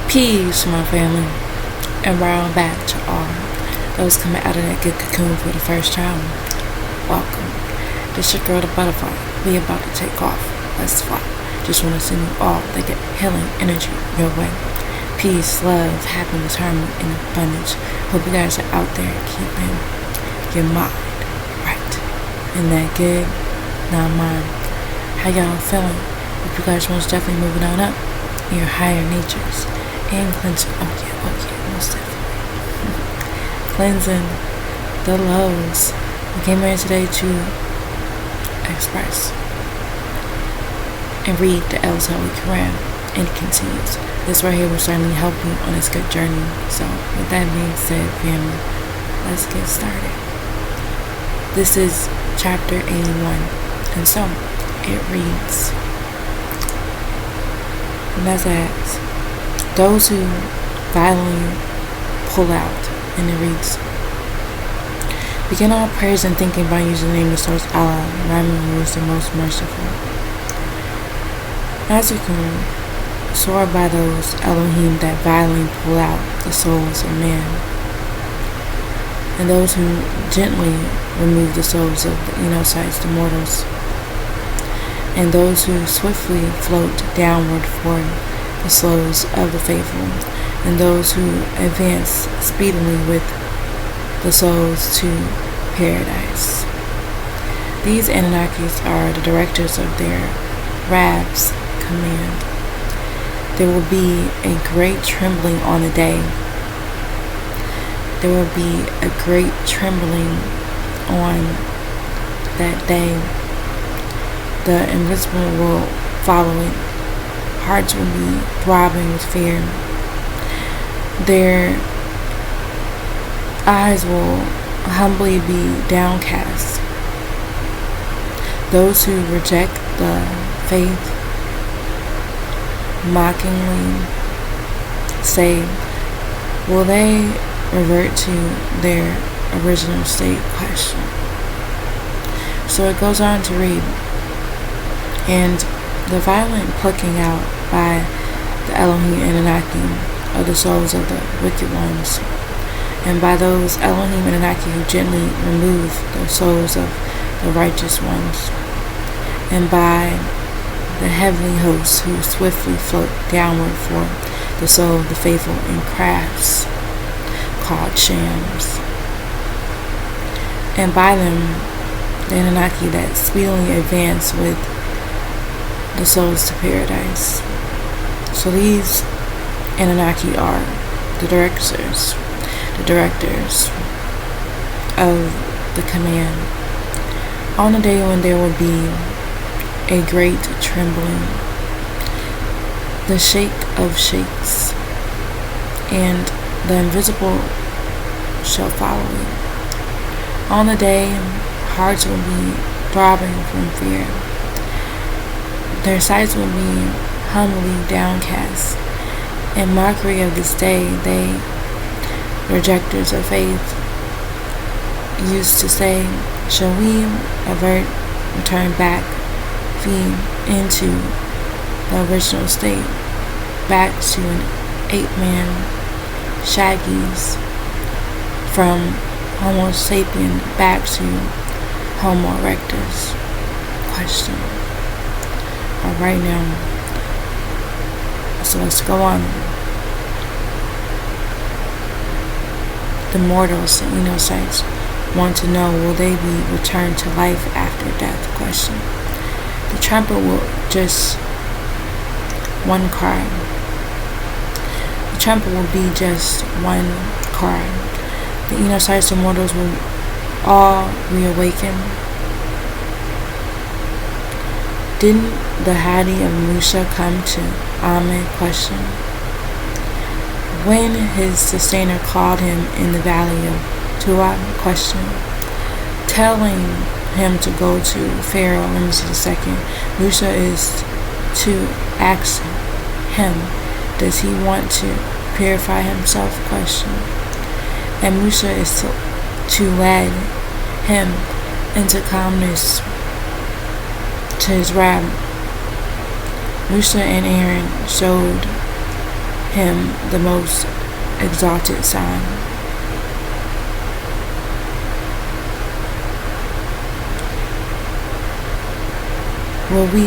Peace, my family, and round back to all those coming out of that good cocoon for the first time. Welcome. This your girl, the butterfly. We about to take off. Let's fly. Just want to send you all that good healing energy your way. Peace, love, happiness, harmony, and abundance. Hope you guys are out there keeping your mind right and that good non-mind. How y'all feeling? Hope you guys most definitely moving on up in your higher natures and cleansing. Oh yeah, most definitely. Cleansing the lows. We came here today to express and read the Holy Qur'aan, and it continues. This right here will certainly help you on this good journey. So with that being said, family, let's get started. This is chapter 81, and so it reads, and that's as those who violently pull out, and it reads, begin all prayers and thinking by using the name of the source Allah, rhyming who is the most merciful. As you can soar by those Elohim that violently pull out the souls of man, and those who gently remove the souls of the Enosites, the mortals, and those who swiftly float downward for the souls of the faithful, and those who advance speedily with the souls to paradise. These Anunnakis are the directors of their Rab's command. There will be a great trembling on the day. There will be a great trembling on that day. The invisible will follow it. Hearts will be throbbing with fear. Their eyes will humbly be downcast. Those who reject the faith mockingly say, will they revert to their original state? Question. So it goes on to read, and the violent plucking out by the Elohim Anunnaki of the souls of the wicked ones, and by those Elohim Anunnaki who gently remove the souls of the righteous ones, and by the heavenly hosts who swiftly float downward for the soul of the faithful in crafts called shams, and by them the Anunnaki that speedily advance with the souls to paradise. So these Anunnaki are the directors of the command. On the day when there will be a great trembling, the shake of shakes, and the invisible shall follow it. On the day, hearts will be throbbing from fear. Their sights will be humbly downcast. In mockery of this day, they, rejectors of faith, used to say, shall we return back, feed into the original state, back to an 8-man shaggies, from Homo sapien back to Homo erectus? Question. Alright now, so let's go on. The mortals, the Enosites, want to know, will they be returned to life after death? Question. The trumpet will just one cry. The trumpet will be just one cry. The Enosites, the mortals, will all reawaken. Didn't the Hadi of Musa come to Ahmed? Question. When his sustainer called him in the valley of Tuwa? Question. Telling him to go to Pharaoh Ramses II, Musa is to ask him, does he want to purify himself? Question. And Musa is to lead him into calmness to his Rab. Musa and Aaron showed him the most exalted sign. Will we,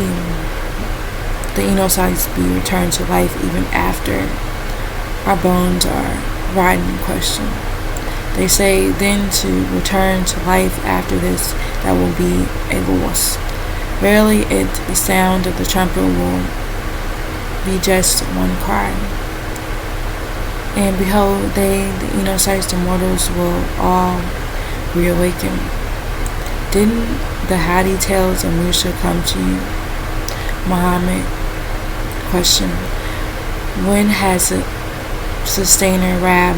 the Enochites, be returned to life even after our bones are rotting? Question. They say then to return to life after this, that will be a loss. Verily, the sound of the trumpet will be just one cry. And behold, the Enochites, the mortals, will all reawaken. Didn't the haughty tales of Musa come to you, Muhammad? Question. When has the sustainer Rab,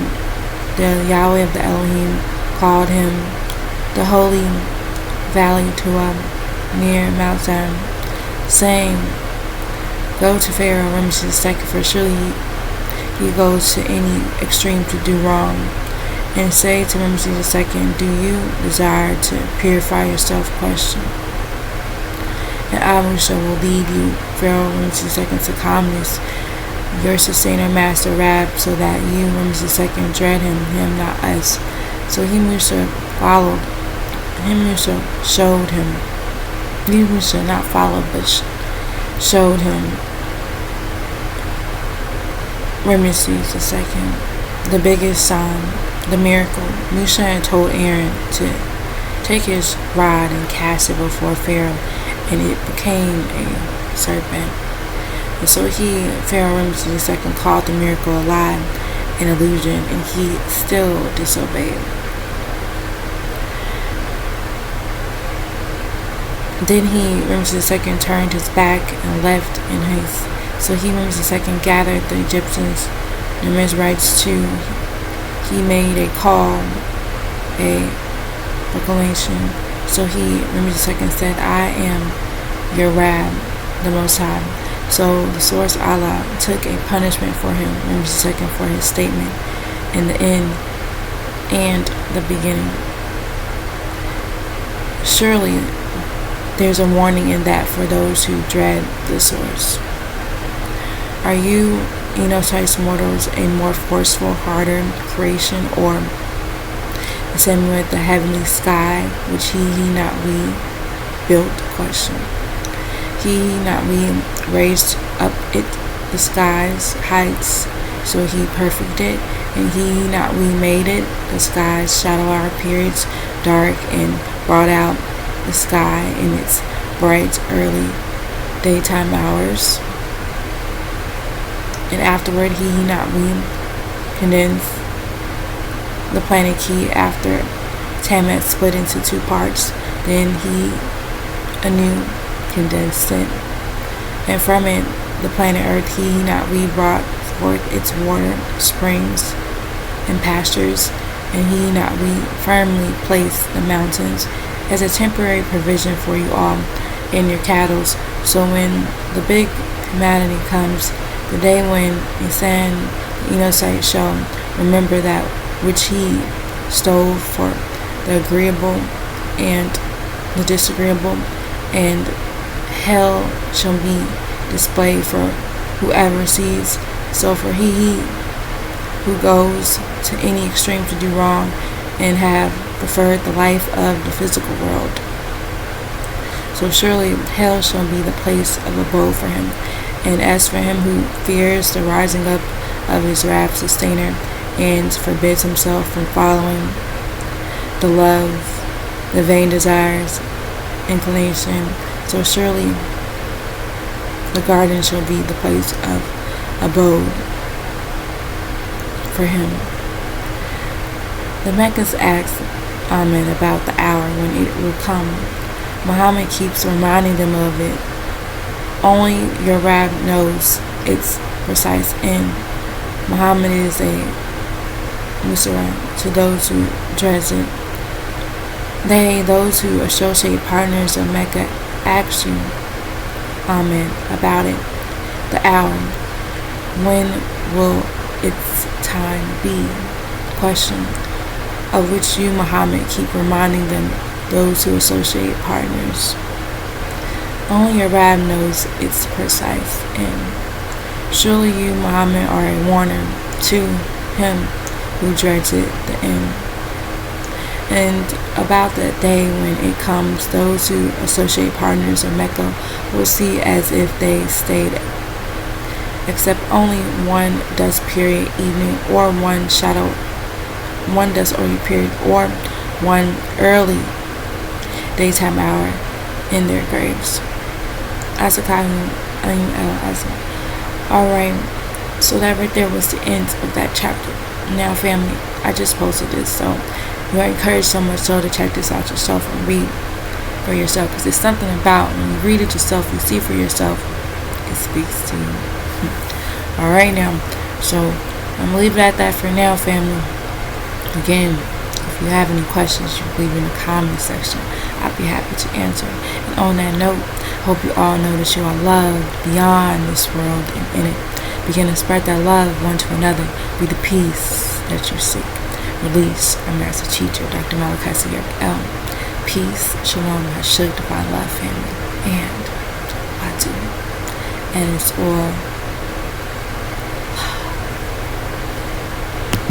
the Yahweh of the Elohim, called him the holy valley Tuab near Mount Zion, saying, go to Pharaoh Ramesses II, for surely he goes to any extreme to do wrong, and say to Ramesses II, do you desire to purify yourself? Question. And I, Musa, will lead you, Pharaoh Ramesses II, to calmness, your sustainer master Rab, so that you, Ramesses II, dread him not us. So he, Musa, followed. Him, Musa, showed him. He, Musa, not followed, but showed him Ramesses II, the biggest sign, the miracle. Musa had told Aaron to take his rod and cast it before Pharaoh, and it became a serpent. And so Pharaoh Ramesses II, called the miracle a lie, an illusion, and he still disobeyed. Then Ramesses II, turned his back and left in haste. So Ramesses II, gathered the Egyptians, the Mizrahites too. He made a call, a proclamation. So Ramesses II, said, I am your Rab, the Most High. So the source Allah took a punishment for him, Ramesses II, for his statement in the end and the beginning. Surely there's a warning in that for those who dread the source. Are you, Enochites mortals, a more forceful, harder creation, or the same with the heavenly sky, which he not we built? Question. He not we raised up the sky's heights, so he perfected, and he not we made it, the sky's shadow hour periods dark, and brought out the sky in its bright early daytime hours. And afterward he not we condensed the planet Ki after Tamat split into two parts. Then he anew condensed it, and from it the planet Earth he not we brought forth its water springs and pastures, and he not we firmly placed the mountains as a temporary provision for you all and your cattle. So when the big calamity comes, the day when Insan, the Enochite, shall remember that which he stole for the agreeable and the disagreeable, and hell shall be displayed for whoever sees. So for he who goes to any extreme to do wrong and have preferred the life of the physical world, so surely hell shall be the place of abode for him. And as for him who fears the rising up of his wrath sustainer and forbids himself from following the love, the vain desires, inclination, so surely the garden shall be the place of abode for him. The Meccans asked Amen about the hour when it will come. Muhammad keeps reminding them of it. Only your Rab knows its precise end. Muhammad is a Musara to those who dread it. Those who associate partners of Mecca, ask you, Amen, about it. The hour. When will its time be? Question. Of which you, Muhammad, keep reminding them, those who associate partners. Only your Rab knows its precise end. Surely you, Muhammad, are a warner to him who dreads it, the end. And about that day when it comes, those who associate partners of Mecca will see as if they stayed except only one dusk period evening, or one dusk early period, or one early daytime hour in their graves. Alright, so that right there was the end of that chapter. Now family, I just posted this, so you are encouraged so much so to check this out yourself and read for yourself, because it's something about when you read it yourself, you see for yourself, it speaks to you. Alright now, so I'm gonna leave it at that for now family. Again, if you have any questions, you can leave in the comment section. I'll be happy to answer. And on that note, hope you all know that you are loved beyond this world and in it. Begin to spread that love one to another. Be the peace that you seek. Release our master teacher, Dr. Malachi L. Peace, shalom, Hashuk, divine love, family, and Batu. And it's all